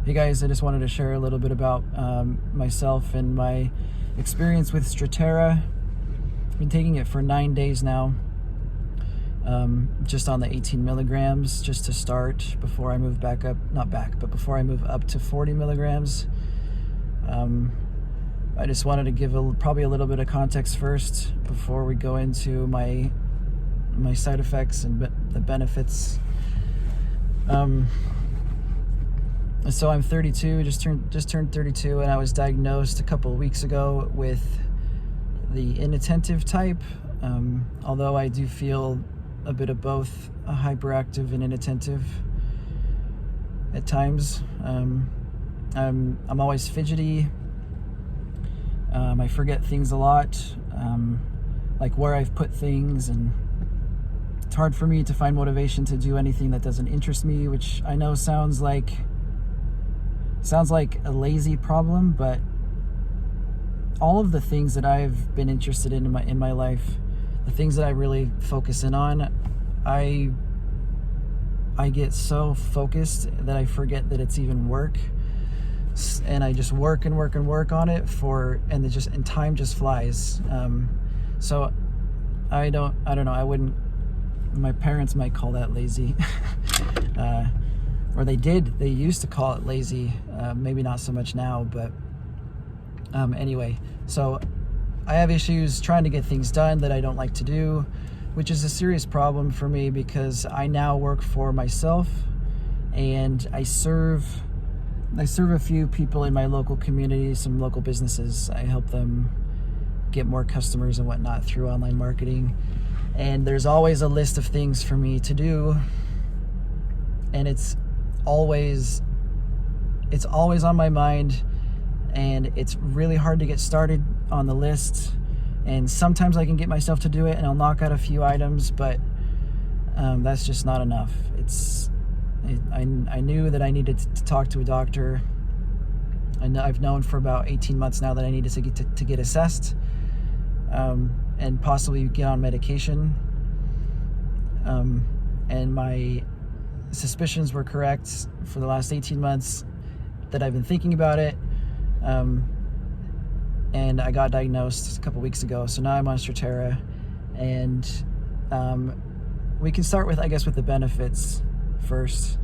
Hey guys, I just wanted to share a little bit about myself and my experience with Strattera. I've been taking it for 9 days now, just on the 18 milligrams just to start before I move before I move up to 40 milligrams. I just wanted to give probably a little bit of context first before we go into my side effects and the benefits. So I'm 32, just turned 32, and I was diagnosed a couple of weeks ago with the inattentive type. Although I do feel a bit of both, hyperactive and inattentive at times. I'm always fidgety. I forget things a lot, like where I've put things, and it's hard for me to find motivation to do anything that doesn't interest me, which I know sounds like a lazy problem, but all of the things that I've been interested in my life, the things that I really focus in on, I get so focused that I forget that it's even work, and I just work and work and work on it and time just flies. So I don't know. My parents might call that lazy. Or they used to call it lazy, maybe not so much now, but anyway, so I have issues trying to get things done that I don't like to do, which is a serious problem for me because I now work for myself, and I serve a few people in my local community, some local businesses. I help them get more customers and whatnot through online marketing, and there's always a list of things for me to do, and it's always on my mind, and it's really hard to get started on the list. And sometimes I can get myself to do it and I'll knock out a few items, but that's just not enough. I knew that I needed to talk to a doctor. I've known for about 18 months now that I needed to get assessed, and possibly get on medication. And my suspicions were correct for the last 18 months that I've been thinking about it, and I got diagnosed a couple weeks ago, so now I'm on Strattera. And we can start with the benefits first.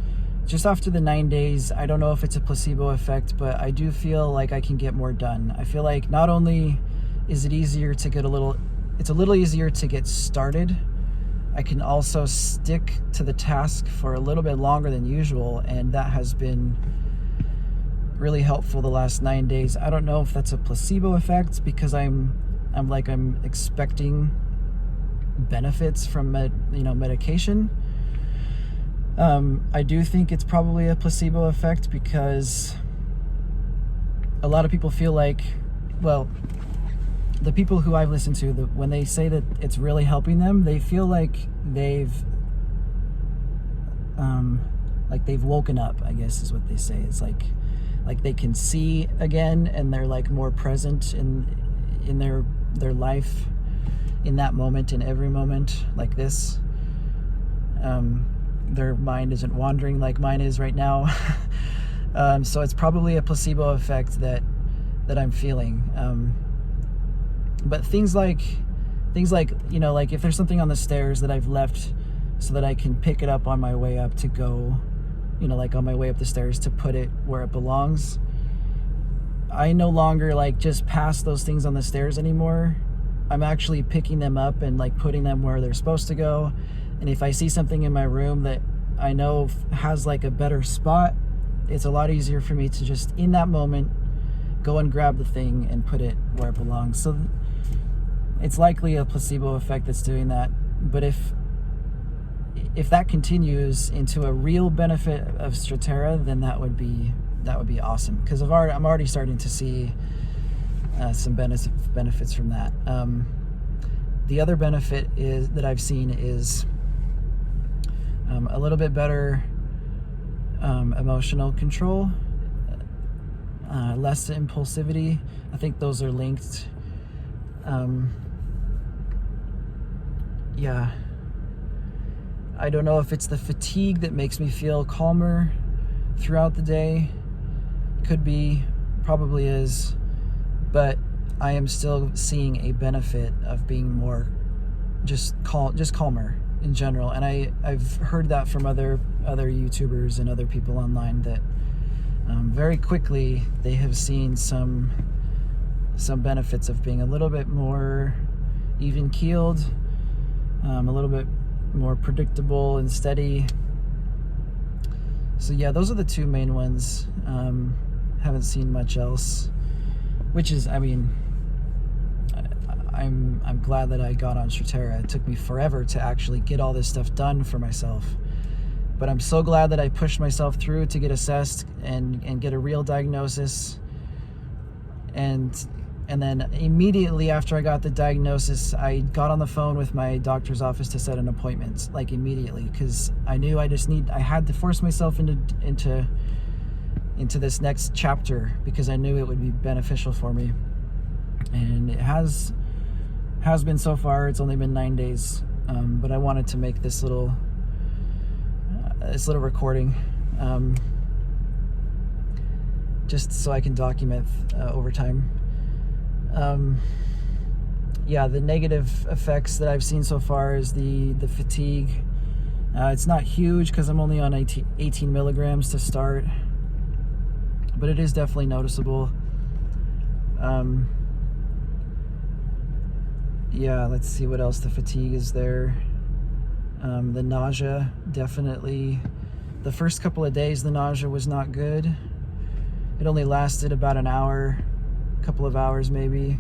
Just after the 9 days, I don't know if it's a placebo effect, but I do feel like I can get more done. I feel like not only is it easier to it's a little easier to get started, I can also stick to the task for a little bit longer than usual, and that has been really helpful the last 9 days. I don't know if that's a placebo effect because I'm expecting benefits from medication. I do think it's probably a placebo effect because a lot of people feel like, well, the people who I've listened to, when they say that it's really helping them, they feel like they've woken up, I guess is what they say. It's like they can see again, and they're like more present in their life in that moment, in every moment like this. Their mind isn't wandering like mine is right now. So it's probably a placebo effect that I'm feeling. But things like like if there's something on the stairs that I've left so that I can pick it up on my way up to go, like on my way up the stairs to put it where it belongs, I no longer just pass those things on the stairs anymore. I'm actually picking them up and putting them where they're supposed to go. And if I see something in my room that I know has a better spot, it's a lot easier for me to just in that moment go and grab the thing and put it where it belongs. So it's likely a placebo effect that's doing that. But if that continues into a real benefit of Strattera, then that would be awesome, because I'm already starting to see some benefits from that. The other benefit that I've seen is a little bit better emotional control, less impulsivity. I think those are linked. Yeah. I don't know if it's the fatigue that makes me feel calmer throughout the day. Could be, probably is, but I am still seeing a benefit of being more just calmer in general. And I've heard that from other YouTubers and other people online, that very quickly they have seen some benefits of being a little bit more even keeled, a little bit more predictable and steady. So yeah, those are the two main ones. Haven't seen much else, which is, I mean, I'm glad that I got on Strattera. It took me forever to actually get all this stuff done for myself, but I'm so glad that I pushed myself through to get assessed and get a real diagnosis. And then immediately after I got the diagnosis, I got on the phone with my doctor's office to set an appointment, like immediately, because I knew I had to force myself into this next chapter, because I knew it would be beneficial for me. And it has been so far. It's only been 9 days, but I wanted to make this little recording, just so I can document over time. Yeah, the negative effects that I've seen so far is the fatigue. It's not huge because I'm only on 18 milligrams to start, but it is definitely noticeable. Yeah, let's see what else. The fatigue is there. The nausea, definitely. The first couple of days, the nausea was not good. It only lasted about an hour, a couple of hours maybe.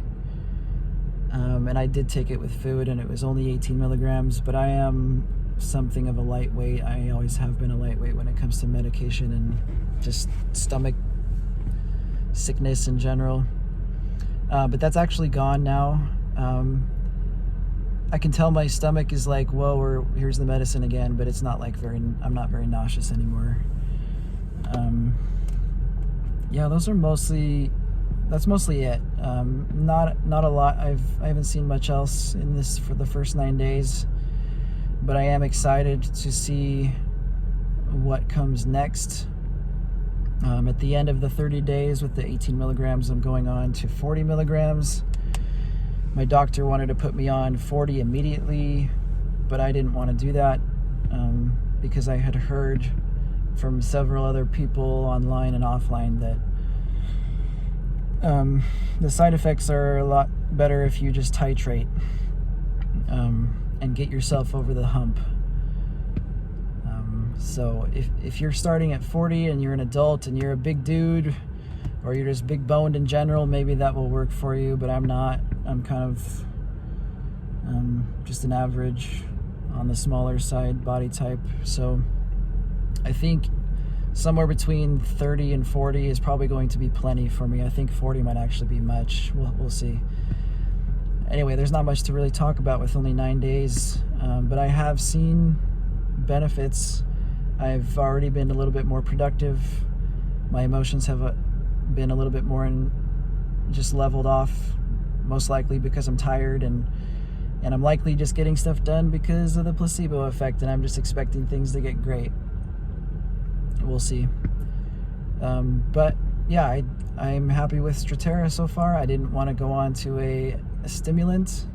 And I did take it with food, and it was only 18 milligrams, but I am something of a lightweight. I always have been a lightweight when it comes to medication and just stomach sickness in general. But that's actually gone now. I can tell my stomach is like, whoa, here's the medicine again, but it's not like I'm not very nauseous anymore. Yeah, that's mostly it. Not a lot. I haven't seen much else in this for the first 9 days, but I am excited to see what comes next. At the end of the 30 days with the 18 milligrams, I'm going on to 40 milligrams. My doctor wanted to put me on 40 immediately, but I didn't want to do that, because I had heard from several other people online and offline that the side effects are a lot better if you just titrate and get yourself over the hump. So if you're starting at 40 and you're an adult and you're a big dude, or you're just big boned in general, maybe that will work for you, but I'm not. I'm kind of just an average on the smaller side body type. So I think somewhere between 30 and 40 is probably going to be plenty for me. I think 40 might actually be much. We'll see. Anyway, there's not much to really talk about with only 9 days, but I have seen benefits. I've already been a little bit more productive. My emotions have been a little bit more just leveled off, most likely because I'm tired, and I'm likely just getting stuff done because of the placebo effect, and I'm just expecting things to get great. We'll see. But yeah, I'm happy with Strattera so far. I didn't want to go on to a stimulant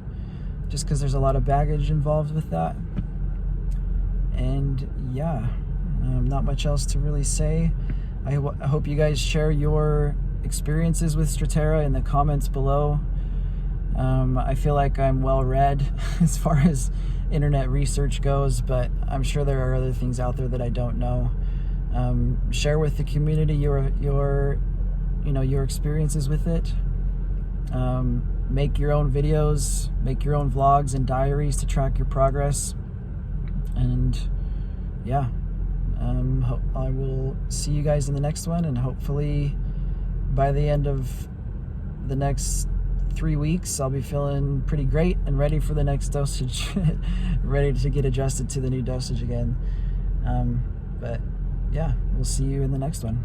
just because there's a lot of baggage involved with that. And yeah, not much else to really say. I hope you guys share your experiences with Strattera in the comments below. I feel like I'm well read as far as internet research goes, but I'm sure there are other things out there that I don't know. Share with the community your experiences with it. Make your own videos, make your own vlogs and diaries to track your progress. And yeah, I will see you guys in the next one, and hopefully by the end of the next 3 weeks I'll be feeling pretty great and ready for the next dosage. Ready to get adjusted to the new dosage again. But yeah, we'll see you in the next one.